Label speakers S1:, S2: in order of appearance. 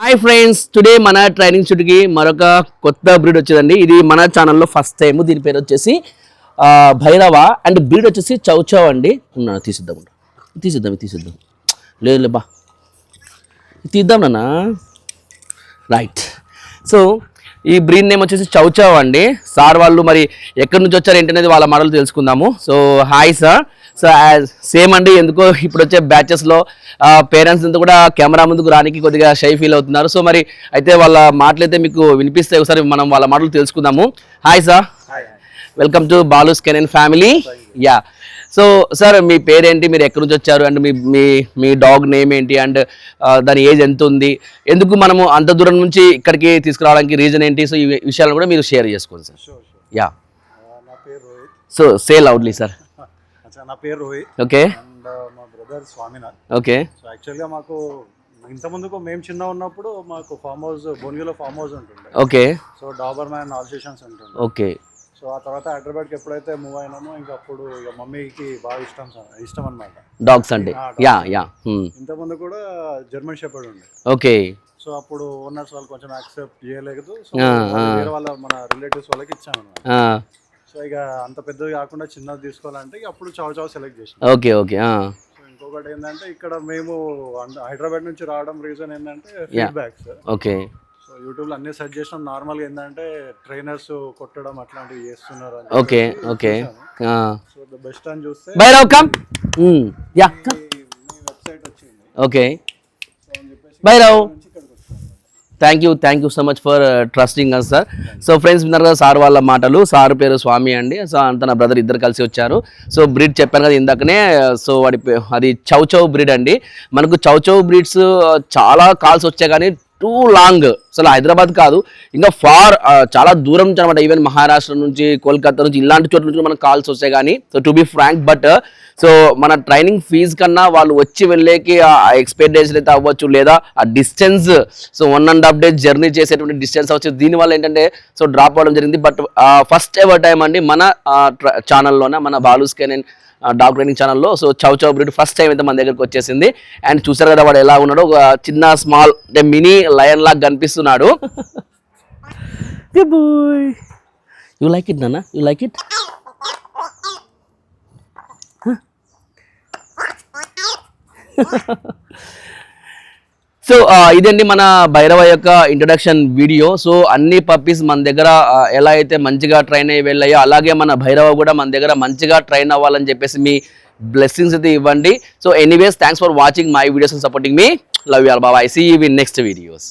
S1: Hi friends, today మన training షూట్కి మరొక కొత్త బ్రీడ్ వచ్చేదండి. ఇది మన ఛానల్లో ఫస్ట్ టైం. దీని పేరు వచ్చేసి భైరవ అండ్ బ్రీడ్ వచ్చేసి చౌచౌ అండి. తీసిద్దాం లేదు బా తీద్దాం నాన్న. రైట్. సో ఈ బ్రీడ్ నేమ్ వచ్చేసి చౌచౌ అండి. సార్ వాళ్ళు మరి ఎక్కడి నుంచి వచ్చారు ఏంటనేది వాళ్ళ మాటలు తెలుసుకుందాము. So hi sir. So same అండి, ఎందుకో ఇప్పుడు వచ్చే బ్యాచెస్లో పేరెంట్స్ అంతా కూడా కెమెరా ముందుకు రానికి కొద్దిగా షై ఫీల్ అవుతున్నారు. సో మరి అయితే వాళ్ళ మాటలు అయితే మీకు వినిపిస్తాయి, ఒకసారి మనం వాళ్ళ మాటలు తెలుసుకుందాము. Hi sir, welcome to Balu's canine family. Yeah. So sir, మీ పేరేంటి, మీరు ఎక్కడి నుంచి వచ్చారు, అండ్ మీ డాగ్ నేమ్ ఏంటి, అండ్ దాని ఏజ్ ఎంత ఉంది, ఎందుకు మనము అంత దూరం నుంచి ఇక్కడికి తీసుకురావడానికి రీజన్ ఏంటి, సో ఈ విషయాలను కూడా మీరు షేర్ చేసుకోండి sir. Yeah. So say loudly sir.
S2: నా పేరు రోహిత్.
S1: ఓకే.
S2: అండ్ మా బ్రదర్ స్వామినాథ్.
S1: ఓకే.
S2: సో యాక్చువల్గా మాకు ఇంత ముందుకు మేము చిన్న ఉన్నప్పుడు మాకు ఫామ్ హౌస్, భువనగిరిలో ఫామ్ హౌస్ ఉంటుంది.
S1: Okay.
S2: So Dabur man all stations ఉంటుంది.
S1: ఓకే.
S2: సో ఆ తర్వాత హైదరాబాద్కి ఎప్పుడైతే మూవ్ అయినామో ఇంకా అప్పుడు ఇక మమ్మీకి బాగా ఇష్టం అనమాట డాగ్స్ అంటే. ఇంత ముందు కూడా జర్మన్ షెపర్డ్ ఉండే.
S1: ఓకే.
S2: సో అప్పుడు ఓనర్స్ వాళ్ళు కొంచెం యాక్సెప్ట్ చేయలేదు. సో వేరే వాళ్ళ మన రిలేటివ్స్ వాళ్ళకి ఇచ్చామన్నమాట. సో ఇక అంత పెద్దది కాకుండా చిన్నది తీసుకోవాలంటే అప్పుడు చౌ సెలెక్ట్ చేసాం.
S1: ఓకే. ఓకే.
S2: సో ఇంకొకటి ఏంటంటే ఇక్కడ మేము హైదరాబాద్ నుంచి రావడం రీజన్ ఏంటంటే ఫీడ్బ్యాక్స్.
S1: ఓకే. సో
S2: యూట్యూబ్లో అన్ని సెర్చ్ చేసినాం. నార్మల్గా ఏంటంటే ట్రైనర్స్ కొట్టడం అట్లాంటివి చేస్తున్నారు.
S1: Okay. Okay.
S2: So the best అని చూస్తే వెబ్సైట్ వచ్చింది.
S1: ఓకే.
S2: సో అని చెప్పేసి
S1: Bhairav, thank you so much for trusting us sir. So friends, విన్నారు కదా సార్ వాళ్ళ మాటలు. సార్ పేరు స్వామి అండి. సో అంత నా బ్రదర్ ఇద్దరు కలిసి వచ్చారు. సో బ్రీడ్ చెప్పాను కదా ఇందాకనే. సో అది చౌచౌ బ్రీడ్ అండి. మనకు చౌచౌ బ్రీడ్స్ చాలా కాల్స్ వచ్చాయి, కానీ టూ లాంగ్. అసలు హైదరాబాద్ కాదు, ఇంకా ఫార్ చాలా దూరం నుంచి అనమాట. ఈవెన్ మహారాష్ట్ర నుంచి, కోల్కతా నుంచి, ఇలాంటి చోట్ల నుంచి మనకు కాల్స్ వస్తాయి. కానీ so to be frank, but so మన ట్రైనింగ్ ఫీజు కన్నా వాళ్ళు వచ్చి వెళ్ళేకి ఆ ఎక్స్పెక్టేషన్ అయితే అవ్వచ్చు, లేదా ఆ డిస్టెన్స్, సో 1.5 days జర్నీ చేసేటువంటి డిస్టెన్స్ అవ్వచ్చు. దీనివల్ల ఏంటంటే సో డ్రాప్ అవ్వడం జరిగింది. బట్ ఫస్ట్ ఎవర్ టైం అండి మన ఛానల్లోనే, మన బాలూస్ కెనెన్ డాగ్ ట్రైనింగ్ ఛానల్లో so chow chow breed first time అయితే మన దగ్గరికి వచ్చేసింది. అండ్ చూసారు కదా వాడు ఎలా ఉన్నాడు, ఒక చిన్న స్మాల్ అంటే మినీ లయన్ లాగా కనిపిస్తున్నాడు. యూ లైక్ ఇట్ నాన్న, యూ లైక్ ఇట్. సో ఇదండి మన భైరవ యొక్క ఇంట్రడక్షన్ వీడియో. సో అన్ని పప్పీస్ మన దగ్గర ఎలా అయితే మంచిగా ట్రైన్ అయ్యి వెళ్ళాయో, అలాగే మన భైరవ కూడా మన దగ్గర మంచిగా ట్రైన్ అవ్వాలని చెప్పేసి మీ బ్లెస్సింగ్స్ అయితే ఇవ్వండి. So anyways, thanks for watching my videos and supporting me. Love you all. Bye. See you in next videos.